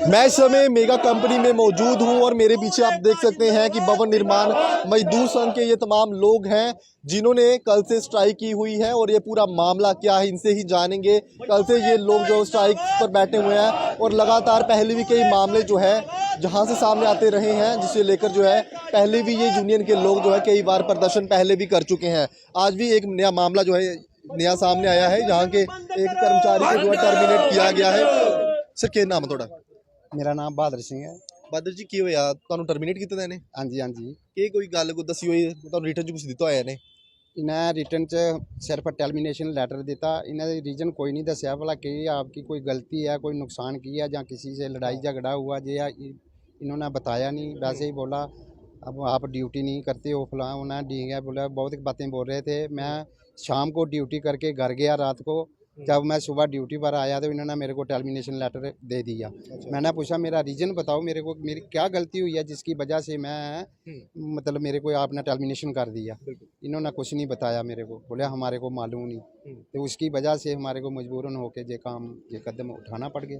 मैं इस समय मेगा कंपनी में मौजूद हूं और मेरे पीछे आप देख सकते हैं कि भवन निर्माण मजदूर संघ के ये तमाम लोग हैं जिन्होंने कल से स्ट्राइक की हुई है और ये पूरा मामला क्या है इनसे ही जानेंगे। कल से ये लोग जो स्ट्राइक पर बैठे हुए हैं और लगातार पहले भी कई मामले जो है जहां से सामने आते रहे हैं, जिसे लेकर जो है पहले भी ये यूनियन के लोग जो है कई बार प्रदर्शन पहले भी कर चुके हैं। आज भी एक नया मामला जो है नया सामने आया है जहाँ के एक कर्मचारी को जो है टर्मिनेट किया गया है। सर क्या नाम है थोड़ा? मेरा नाम बहादुर सिंह है। बहादुर जी की होया ਤੁਹਾਨੂੰ ਟਰਮੀਨੇਟ ਕੀਤਾ ਨੇ? ਹਾਂਜੀ ਹਾਂਜੀ ਕੀ ਕੋਈ ਗੱਲ ਕੋ ਦੱਸੀ ਹੋਈ ਤੁਹਾਨੂੰ ਰਿਟਨ ਚ ਕੁਝ ਦਿੱਤਾ ਹੋਇਆ ਨੇ? इन्हें रिटर्न च सिर्फ टर्मिनेशन लेटर दिता। इन्हें रीजन कोई नहीं दसिया भला कि आपकी कोई गलती है, कोई नुकसान किया या किसी से लड़ाई झगड़ा हुआ जे इन्होंने बताया नहीं। वैसे ही बोला अब आप ड्यूटी नहीं करते हो फलां, उन्हें डी गया बोला, बहुत बातें बोल रहे थे। मैं शाम को ड्यूटी करके घर गया रात को, जब मैं सुबह ड्यूटी पर आया तो इन्होंने मेरे को टर्मिनेशन लेटर दे दिया। मैंने पूछा मेरा रीज़न बताओ, मेरे को मेरी क्या गलती हुई है जिसकी वजह से मैं मतलब मेरे को आपने टर्मिनेशन कर दिया। इन्होंने कुछ नहीं बताया मेरे को, बोले हमारे को मालूम नहीं। तो उसकी वजह से हमारे को मजबूरन होके ये कदम उठाना पड़ गया।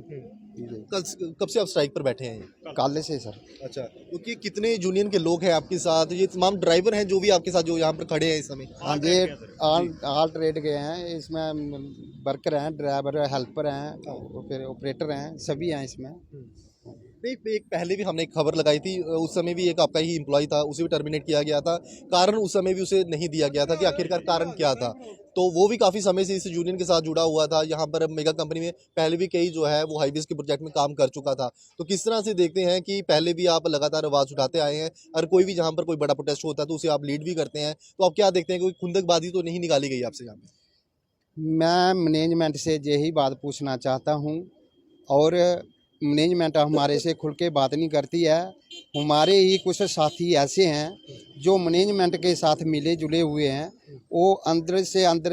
कब से आप स्ट्राइक पर बैठे हैं? कल से सर। अच्छा, क्योंकि कितने यूनियन के लोग हैं आपके साथ? ये तमाम ड्राइवर हैं जो भी आपके साथ जो यहाँ पर खड़े हैं इस समय? हाँ जी, ऑल ट्रेड के हैं इसमें, वर्कर हैं, ड्राइवर, हेल्पर हैं, फिर ऑपरेटर हैं, सभी हैं इसमें। नहीं, एक पहले भी हमने एक खबर लगाई थी, उस समय भी एक आपका ही एम्प्लॉय था, उसे भी टर्मिनेट किया गया था। कारण उस समय भी उसे नहीं दिया गया था कि आखिरकार कारण क्या था। तो वो भी काफ़ी समय से इस यूनियन के साथ जुड़ा हुआ था। यहाँ पर मेगा कंपनी में पहले भी कई जो है वो हाईवेज के प्रोजेक्ट में काम कर चुका था। तो किस तरह से देखते हैं कि पहले भी आप लगातार आवाज़ उठाते आए हैं और कोई भी जहाँ पर कोई बड़ा प्रोटेस्ट होता है तो उसे आप लीड भी करते हैं, तो आप क्या देखते हैं कोई खुंदकबाजी तो नहीं निकाली गई आपसे यहाँ पे? मैं मैनेजमेंट से यही बात पूछना चाहता हूँ, और मैनेजमेंट हमारे से खुल के बात नहीं करती है। हमारे ही कुछ साथी ऐसे हैं जो मैनेजमेंट के साथ मिले जुले हुए हैं, वो अंदर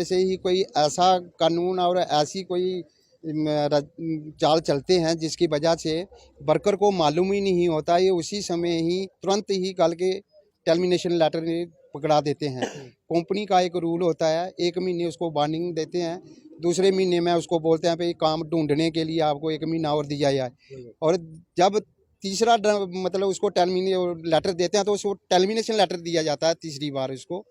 से ही कोई ऐसा कानून और ऐसी कोई चाल चलते हैं जिसकी वजह से वर्कर को मालूम ही नहीं होता। ये उसी समय ही तुरंत ही कल के टर्मिनेशन लेटर पकड़ा देते हैं। कंपनी का एक रूल होता है, 1 महीने उसको वार्निंग देते हैं, दूसरे महीने में उसको बोलते हैं भाई काम ढूंढने के लिए आपको 1 महीना और दिया जाए। और जब तीसरा मतलब उसको टर्मिनेशन लेटर देते हैं तो उसको टर्मिनेशन लेटर दिया जाता है तीसरी बार उसको।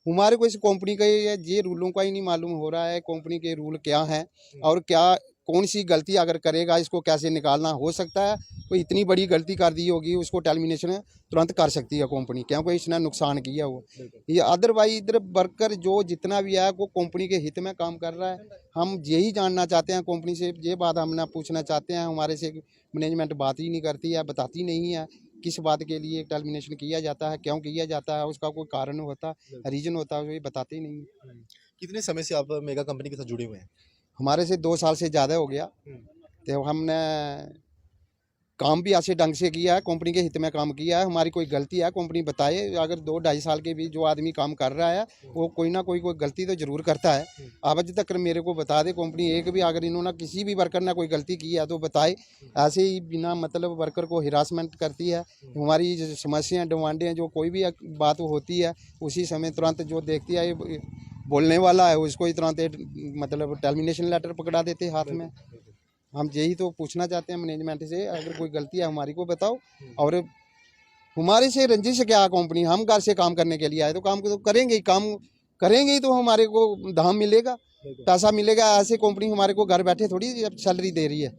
हमारे को इस कंपनी का ये रूलों का ही नहीं मालूम हो रहा है, कंपनी के रूल क्या हैं और क्या कौन सी गलती अगर करेगा इसको कैसे निकालना। हो सकता है कोई इतनी बड़ी गलती कर दी होगी, उसको टर्मिनेशन तुरंत कर सकती है कंपनी, क्योंकि इसने नुकसान किया वो। ये अदरवाइज इधर वर्कर जो जितना भी है वो कंपनी के हित में काम कर रहा है। हम यही जानना चाहते हैं कंपनी से, ये बात हम पूछना चाहते हैं। हमारे से मैनेजमेंट बात ही नहीं करती है, बताती नहीं है किस बात के लिए टर्मिनेशन किया जाता है, क्यों किया जाता है, उसका कोई कारण होता, रीजन होता है, ये बताते ही नहीं। कितने समय से आप मेगा कंपनी के साथ जुड़े हुए हैं? हमारे से 2 साल से ज़्यादा हो गया। तो हमने काम भी ऐसे ढंग से किया है, कंपनी के हित में काम किया है। हमारी कोई गलती है कंपनी बताए। अगर 2-2.5 साल के भी जो आदमी काम कर रहा है वो कोई ना कोई गलती तो ज़रूर करता है। आज तक मेरे को बता दे कंपनी एक भी, अगर इन्होंने किसी भी वर्कर ने कोई गलती की है तो बताए। ऐसे ही बिना मतलब वर्कर को हिरासमेंट करती है। हमारी जो समस्याएँ डिमांडें जो कोई भी बात होती है उसी समय तुरंत जो देखती है बोलने वाला है उसको ही तुरंत मतलब टर्मिनेशन लेटर पकड़ा देते हाथ में। हम यही तो पूछना चाहते हैं मैनेजमेंट से, अगर कोई गलती है हमारी को बताओ। और हमारे से रंजिश क्या कंपनी, हम घर से काम करने के लिए आए तो काम तो करेंगे ही, काम करेंगे ही तो हमारे को दाम मिलेगा, पैसा मिलेगा। ऐसे कंपनी हमारे को घर बैठे थोड़ी सैलरी दे रही है।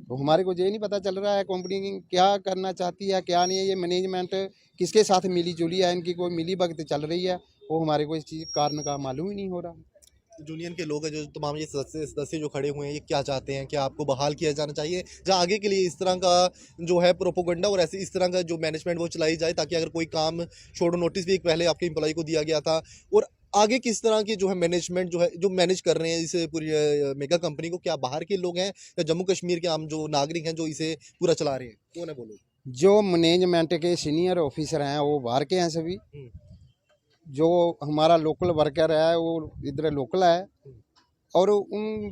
तो हमारे को ये नहीं पता चल रहा है कंपनी क्या करना चाहती है क्या नहीं है। ये मैनेजमेंट किसके साथ मिली जुली है, इनकी कोई मिली भगत चल रही है, वो हमारे को इस चीज़ कारण का मालूम ही नहीं हो रहा। यूनियन के लोग हैं जो तमाम ये सदस्य जो खड़े हुए हैं, ये क्या चाहते हैं? क्या आपको बहाल किया जाना चाहिए जहाँ आगे के लिए इस तरह का जो है प्रोपोगंडा और ऐसे इस तरह का जो मैनेजमेंट वो चलाई जाए, ताकि अगर कोई काम छोड़ो, नोटिस भी एक पहले आपके एम्प्लॉय को दिया गया था, और आगे किस तरह की जो है मैनेजमेंट जो है जो मैनेज कर रहे हैं इस पूरी मेगा कंपनी को, क्या बाहर के लोग हैं या जम्मू कश्मीर के आम जो नागरिक हैं जो इसे पूरा चला रहे हैं? कौन है बोलो? जो मैनेजमेंट के सीनियर ऑफिसर हैं वो बाहर के हैं सभी। जो हमारा लोकल वर्कर है वो इधर लोकल है। और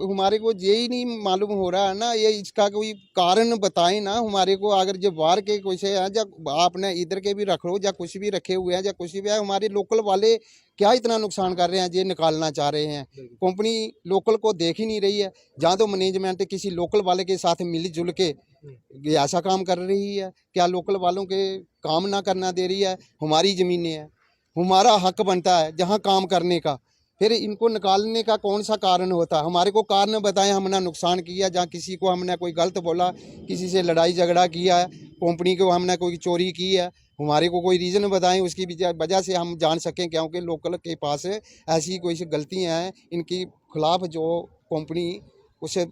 हमारे को यही नहीं मालूम हो रहा है ना, ये इसका कोई कारण बताएं ना हमारे को। अगर जो बाहर के कुछ है या आपने इधर के भी रख लो या कुछ भी रखे हुए हैं या कुछ भी है, हमारे लोकल वाले क्या इतना नुकसान कर रहे हैं, ये निकालना चाह रहे हैं। कंपनी लोकल को देख ही नहीं रही है। जहाँ तो मैनेजमेंट किसी लोकल वाले के साथ मिलजुल के ये ऐसा काम कर रही है, क्या लोकल वालों के काम ना करना दे रही है। हमारी ज़मीनें हैं, हमारा हक बनता है जहाँ काम करने का, फिर इनको निकालने का कौन सा कारण होता। हमारे को कारण बताएं, हमने नुकसान किया जहाँ किसी को हमने कोई गलत बोला, किसी से लड़ाई झगड़ा किया है, कंपनी को हमने कोई चोरी की है, हमारे को कोई रीज़न बताएं उसकी वजह से हम जान सकें। क्योंकि लोकल के पास ऐसी कोई गलतियाँ हैं इनकी खिलाफ, जो कंपनी उसे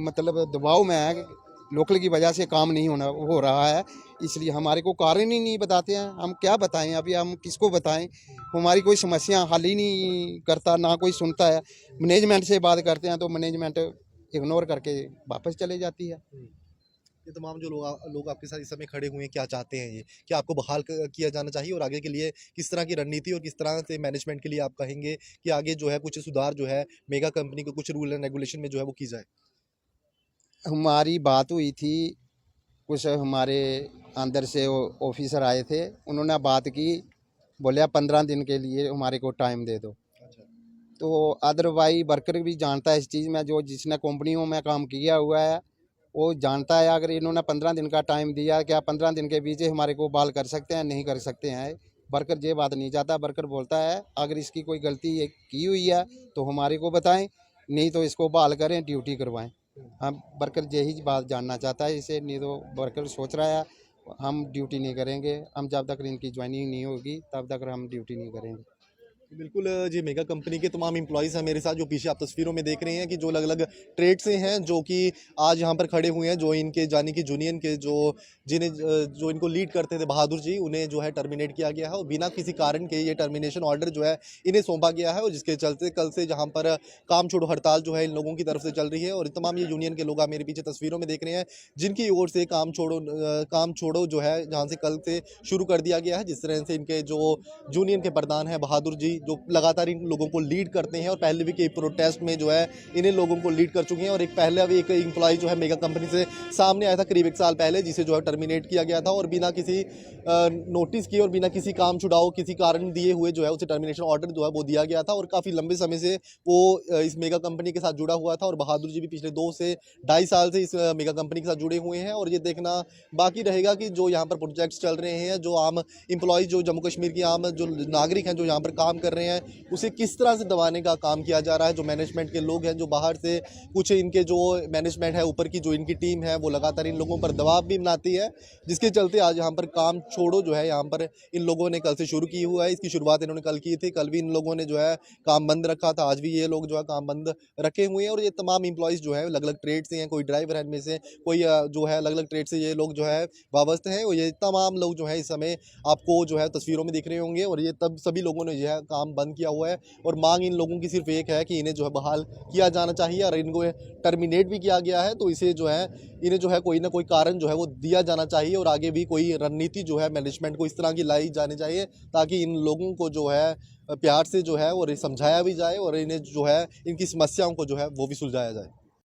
मतलब दबाव में है, लोकल की वजह से काम नहीं हो रहा है, इसलिए हमारे को कारण ही नहीं बताते हैं। हम क्या बताएं, अभी हम किसको बताएं। हमारी कोई समस्या हल ही नहीं करता, ना कोई सुनता है। मैनेजमेंट से बात करते हैं तो मैनेजमेंट इग्नोर करके वापस चले जाती है। ये तमाम जो लोग आपके साथ इस समय खड़े हुए हैं, क्या चाहते हैं ये? क्या आपको बहाल किया जाना चाहिए और आगे के लिए किस तरह की रणनीति और किस तरह से मैनेजमेंट के लिए आप कहेंगे कि आगे जो है कुछ सुधार जो है मेगा कंपनी को कुछ रूल एंड रेगुलेशन में जो है वो की जाए? हमारी बात हुई थी, कुछ हमारे अंदर से ऑफिसर आए थे, उन्होंने बात की, बोले 15 दिन के लिए हमारे को टाइम दे दो। अच्छा। तो अदरवाइज वर्कर भी जानता है इस चीज़ में, जो जिसने कंपनियों में काम किया हुआ है वो जानता है। अगर इन्होंने 15 दिन का टाइम दिया, क्या 15 दिन के बीच हमारे को बहाल कर सकते हैं? नहीं कर सकते हैं। वर्कर ये बात नहीं चाहता। वर्कर बोलता है अगर इसकी कोई गलती ये की हुई है तो हमारे को बताएं, नहीं तो इसको बहाल करें, ड्यूटी करवाएं। हम वर्कर यही बात जानना चाहता है इसे, नहीं तो वर्कर सोच रहा है हम ड्यूटी नहीं करेंगे, हम जब तक इनकी ज्वाइनिंग नहीं होगी तब तक हम ड्यूटी नहीं करेंगे। बिल्कुल जी, मेगा कंपनी के तमाम एम्प्लॉइज़ हैं मेरे साथ, जो पीछे आप तस्वीरों में देख रहे हैं कि जो अलग-अलग ट्रेड से हैं, जो कि आज यहाँ पर खड़े हुए हैं, जो इनके जानी कि यूनियन के जो इनको लीड करते थे बहादुर जी, उन्हें जो है टर्मिनेट किया गया है और बिना किसी कारण के ये टर्मिनेशन ऑर्डर जो है इन्हें सौंपा गया है। और जिसके चलते कल से जहाँ पर काम छोड़ो हड़ताल जो है इन लोगों की तरफ से चल रही है और तमाम ये यूनियन के लोग आप मेरे पीछे तस्वीरों में देख रहे हैं, जिनकी ओर से काम छोड़ो जो है जहाँ से कल से शुरू कर दिया गया है। जिस तरह से इनके जो यूनियन के प्रधान हैं बहादुर जी, जो लगातार इन लोगों को लीड करते हैं और पहले भी कई प्रोटेस्ट में जो है इन्हें लोगों को लीड कर चुके हैं। और एक पहले भी एक एम्प्लॉय जो है मेगा कंपनी से सामने आया था करीब 1 साल पहले, जिसे जो है टर्मिनेट किया गया था और बिना किसी नोटिस किए और बिना किसी काम छुड़ाओ किसी कारण दिए हुए जो है उसे टर्मिनेशन ऑर्डर जो है वो दिया गया था। और काफ़ी लंबे समय से वो इस मेगा कंपनी के साथ जुड़ा हुआ था और बहादुर जी भी पिछले 2 से ढाई साल से इस मेगा कंपनी के साथ जुड़े हुए हैं। और ये देखना बाकी रहेगा कि जो यहाँ पर प्रोजेक्ट्स चल रहे हैं, जो आम एम्प्लॉयज़ जो जम्मू कश्मीर की आम जो नागरिक हैं जो यहाँ पर काम कर रहे हैं, उसे किस तरह से दबाने का काम किया जा रहा है। जो मैनेजमेंट के लोग हैं, जो बाहर से कुछ इनके जो मैनेजमेंट है, ऊपर की जो इनकी टीम है, वो लगातार इन लोगों पर दबाव भी बनाती है, जिसके चलते आज यहाँ पर काम छोड़ो जो है यहाँ पर इन लोगों ने कल से शुरू की हुआ है। इसकी शुरुआत इन्होंने कल की थी, कल भी इन लोगों ने जो है काम बंद रखा था, आज भी ये लोग जो है काम बंद रखे हुए हैं। और ये तमाम एम्प्लॉयज़ जो है अलग अलग ट्रेड से हैं, कोई ड्राइवर है इनमें से, कोई जो है अलग अलग ट्रेड से ये लोग जो है वाबस्ते हैं। और ये तमाम लोग जो है इस समय आपको जो है तस्वीरों में दिख रहे होंगे और ये तब सभी लोगों ने जो है काम बंद किया हुआ है। और मांग इन लोगों की सिर्फ एक है कि इन्हें जो है बहाल किया जाना चाहिए और इनको टर्मिनेट भी किया गया है, तो इसे जो है इन्हें जो है कोई ना कोई कारण जो है वो दिया जाना चाहिए। और आगे भी कोई रणनीति जो है मैनेजमेंट को इस तरह की लाई जानी चाहिए ताकि इन लोगों को जो है प्यार से जो है वो समझाया भी जाए और इन्हें जो है इनकी समस्याओं को जो है वो भी सुलझाया जाए।